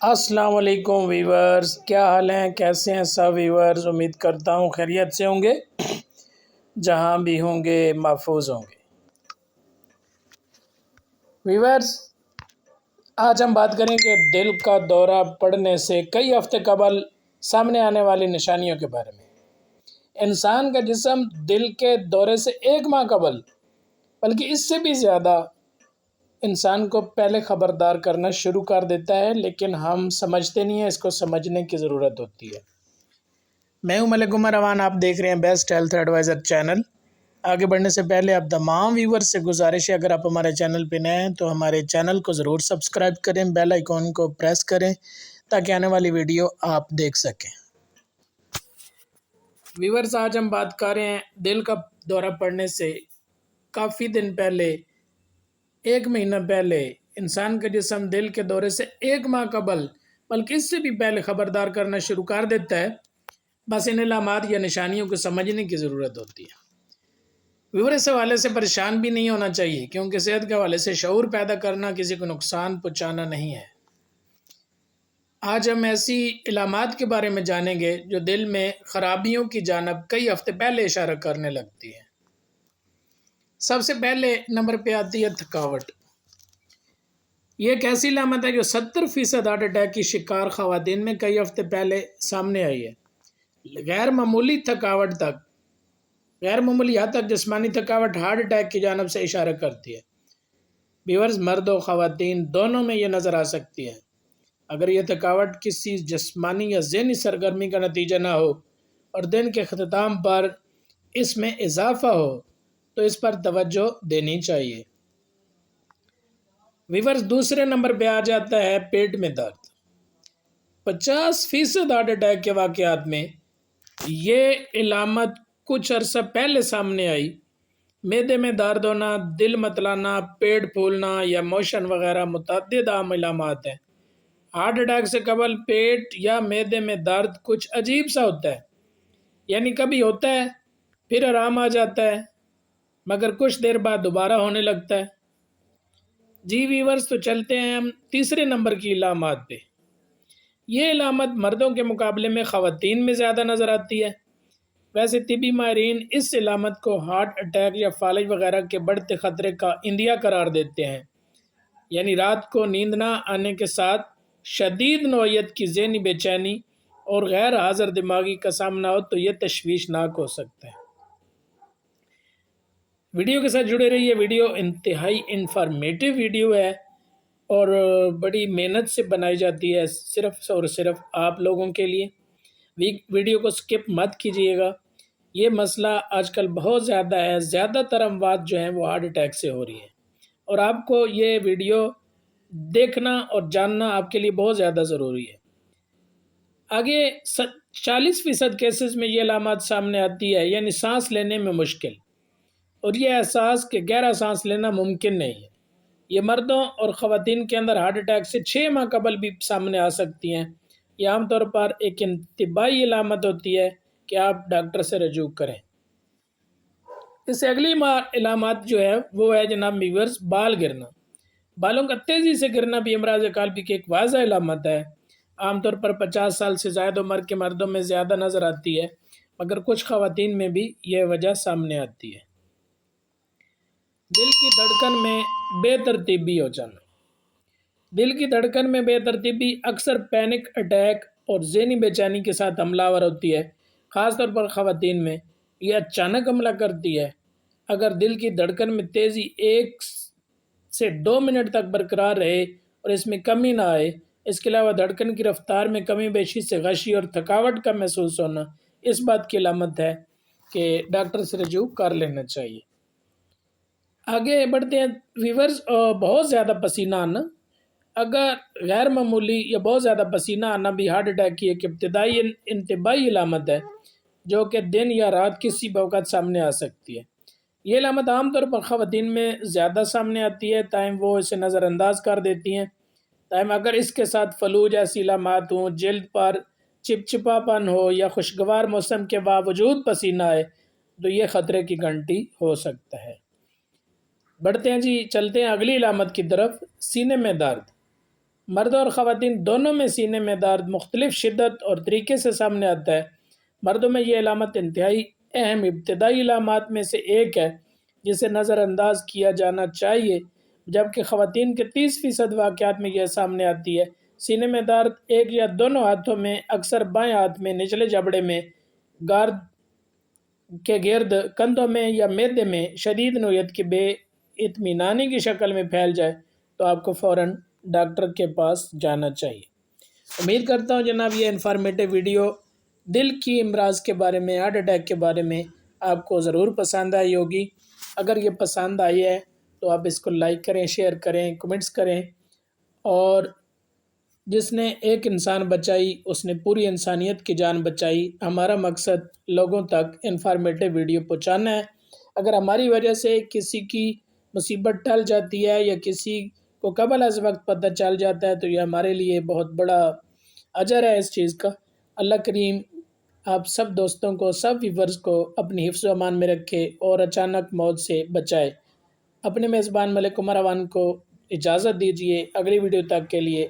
السلام علیکم ویورز، کیا حال ہیں؟ کیسے ہیں سب ویورز؟ امید کرتا ہوں خیریت سے ہوں گے، جہاں بھی ہوں گے محفوظ ہوں گے۔ ویورز، آج ہم بات کریں گے دل کا دورہ پڑنے سے کئی ہفتے قبل سامنے آنے والی نشانیوں کے بارے میں۔ انسان کا جسم دل کے دورے سے 1 ماہ قبل، بلکہ اس سے بھی زیادہ، انسان کو پہلے خبردار کرنا شروع کر دیتا ہے، لیکن ہم سمجھتے نہیں ہیں۔ اس کو سمجھنے کی ضرورت ہوتی ہے۔ میں ہوں ملک عمر روان، آپ دیکھ رہے ہیں بیسٹ ہیلتھ ایڈوائزر چینل۔ آگے بڑھنے سے پہلے آپ تمام ویور سے گزارش ہے، اگر آپ ہمارے چینل پہ نئے ہیں تو ہمارے چینل کو ضرور سبسکرائب کریں، بیل آئیکن کو پریس کریں تاکہ آنے والی ویڈیو آپ دیکھ سکیں۔ ویورز، آج ہم بات کر رہے ہیں دل کا دورہ پڑنے سے کافی دن پہلے، 1 مہینہ پہلے، انسان کا جسم دل کے دورے سے 1 ماہ قبل، بلکہ اس سے بھی پہلے خبردار کرنا شروع کر دیتا ہے۔ بس ان علامات یا نشانیوں کو سمجھنے کی ضرورت ہوتی ہے۔ ویور، اس حوالے سے پریشان بھی نہیں ہونا چاہیے، کیونکہ صحت کے حوالے سے شعور پیدا کرنا کسی کو نقصان پہنچانا نہیں ہے۔ آج ہم ایسی علامات کے بارے میں جانیں گے جو دل میں خرابیوں کی جانب کئی ہفتے پہلے اشارہ کرنے لگتی ہیں۔ سب سے پہلے نمبر پہ آتی ہے تھکاوٹ۔ یہ ایک ایسی علامت ہے جو 70% ہارٹ اٹیک کی شکار خواتین میں کئی ہفتے پہلے سامنے آئی ہے۔ غیر معمولی تھکاوٹ تک، غیر معمولی حد تک جسمانی تھکاوٹ ہارٹ اٹیک کی جانب سے اشارہ کرتی ہے۔ ویورز، مرد و خواتین دونوں میں یہ نظر آ سکتی ہے۔ اگر یہ تھکاوٹ کسی جسمانی یا ذہنی سرگرمی کا نتیجہ نہ ہو اور دن کے اختتام پر اس میں اضافہ ہو تو اس پر توجہ دینی چاہیے۔ ویورز، دوسرے نمبر پہ آ جاتا ہے پیٹ میں درد۔ 50% ہارٹ اٹیک کے واقعات میں یہ علامت کچھ عرصہ پہلے سامنے آئی۔ معدے میں درد ہونا، دل متلانا، پیٹ پھولنا یا موشن وغیرہ متعدد عام علامات ہیں۔ ہارٹ اٹیک سے قبل پیٹ یا معدے میں درد کچھ عجیب سا ہوتا ہے، یعنی کبھی ہوتا ہے پھر آرام آ جاتا ہے، مگر کچھ دیر بعد دوبارہ ہونے لگتا ہے۔ جی ویورز، تو چلتے ہیں ہم تیسرے نمبر کی علامات پہ۔ یہ علامت مردوں کے مقابلے میں خواتین میں زیادہ نظر آتی ہے۔ ویسے طبی ماہرین اس علامت کو ہارٹ اٹیک یا فالج وغیرہ کے بڑھتے خطرے کا عندیہ قرار دیتے ہیں، یعنی رات کو نیند نہ آنے کے ساتھ شدید نوعیت کی ذہنی بے چینی اور غیر حاضر دماغی کا سامنا ہو تو یہ تشویشناک ہو سکتا ہے۔ ویڈیو کے ساتھ جڑے رہیے، ویڈیو انتہائی انفارمیٹیو ویڈیو ہے اور بڑی محنت سے بنائی جاتی ہے، صرف اور صرف آپ لوگوں کے لیے۔ ویڈیو کو سکپ مت کیجیے گا۔ یہ مسئلہ آج کل بہت زیادہ ہے، زیادہ تر اموات جو ہیں وہ ہارٹ اٹیک سے ہو رہی ہیں، اور آپ کو یہ ویڈیو دیکھنا اور جاننا آپ کے لیے بہت زیادہ ضروری ہے۔ آگے 40% کیسز میں یہ علامات سامنے آتی ہے، یعنی سانس لینے میں مشکل، اور یہ احساس کہ گہرا سانس لینا ممکن نہیں ہے۔ یہ مردوں اور خواتین کے اندر ہارٹ اٹیک سے 6 ماہ قبل بھی سامنے آ سکتی ہیں۔ یہ عام طور پر ایک انتباہی علامت ہوتی ہے کہ آپ ڈاکٹر سے رجوع کریں۔ اس سے اگلی علامات جو ہے وہ ہے جناب ویورز، بال گرنا۔ بالوں کا تیزی سے گرنا بھی امراض قلبی کی ایک واضح علامت ہے۔ عام طور پر 50 سال سے زائد عمر کے مردوں میں زیادہ نظر آتی ہے، مگر کچھ خواتین میں بھی یہ وجہ سامنے آتی ہے۔ دل کی دھڑکن میں بے ترتیبی ہو جانا۔ دل کی دھڑکن میں بے ترتیبی اکثر پینک اٹیک اور ذہنی بے چینی کے ساتھ حملہ آور ہوتی ہے، خاص طور پر خواتین میں۔ یہ اچانک حملہ کرتی ہے۔ اگر دل کی دھڑکن میں تیزی 1 سے 2 منٹ تک برقرار رہے اور اس میں کمی نہ آئے، اس کے علاوہ دھڑکن کی رفتار میں کمی بیشی سے غشی اور تھکاوٹ کا محسوس ہونا اس بات کی علامت ہے کہ ڈاکٹر سے رجوع کر لینا چاہیے۔ آگے بڑھتے ہیں ویورز، بہت زیادہ پسینہ آنا۔ اگر غیر معمولی یا بہت زیادہ پسینہ آنا بھی ہارٹ اٹیک کی ایک ابتدائی انتباہی علامت ہے، جو کہ دن یا رات کسی بھی اوقات سامنے آ سکتی ہے۔ یہ علامت عام طور پر خواتین میں زیادہ سامنے آتی ہے، تاہم وہ اسے نظر انداز کر دیتی ہیں۔ تاہم اگر اس کے ساتھ فلو جیسی علامات ہوں، جلد پر چپچپا پن ہو یا خوشگوار موسم کے باوجود پسینہ آئے تو یہ خطرے کی گھنٹی ہو سکتا ہے۔ بڑھتے ہیں جی، چلتے ہیں اگلی علامت کی طرف، سینے میں درد۔ مرد اور خواتین دونوں میں سینے میں درد مختلف شدت اور طریقے سے سامنے آتا ہے۔ مردوں میں یہ علامت انتہائی اہم ابتدائی علامات میں سے ایک ہے جسے نظر انداز کیا جانا چاہیے، جبکہ خواتین کے 30% واقعات میں یہ سامنے آتی ہے۔ سینے میں درد ایک یا دونوں ہاتھوں میں، اکثر بائیں ہاتھ میں نچلے جبڑے میں، گارد کے گرد، کندھوں میں یا معدے میں شدید نوعیت کی بے اطمینانی کی شکل میں پھیل جائے تو آپ کو فوراً ڈاکٹر کے پاس جانا چاہیے۔ امید کرتا ہوں جناب یہ انفارمیٹو ویڈیو دل کی امراض کے بارے میں، ہارٹ اٹیک کے بارے میں آپ کو ضرور پسند آئی ہوگی۔ اگر یہ پسند آئی ہے تو آپ اس کو لائک کریں، شیئر کریں، کمنٹس کریں، اور جس نے ایک انسان بچائی اس نے پوری انسانیت کی جان بچائی۔ ہمارا مقصد لوگوں تک انفارمیٹو ویڈیو پہنچانا ہے۔ اگر ہماری وجہ سے کسی کی مصیبت ٹل جاتی ہے یا کسی کو قبل از وقت پتہ چل جاتا ہے تو یہ ہمارے لیے بہت بڑا اجر ہے اس چیز کا۔ اللہ کریم آپ سب دوستوں کو، سب ویورز کو اپنی حفظ و امان میں رکھے اور اچانک موت سے بچائے۔ اپنے میزبان ملک عمر اوان کو اجازت دیجیے، اگلی ویڈیو تک کے لیے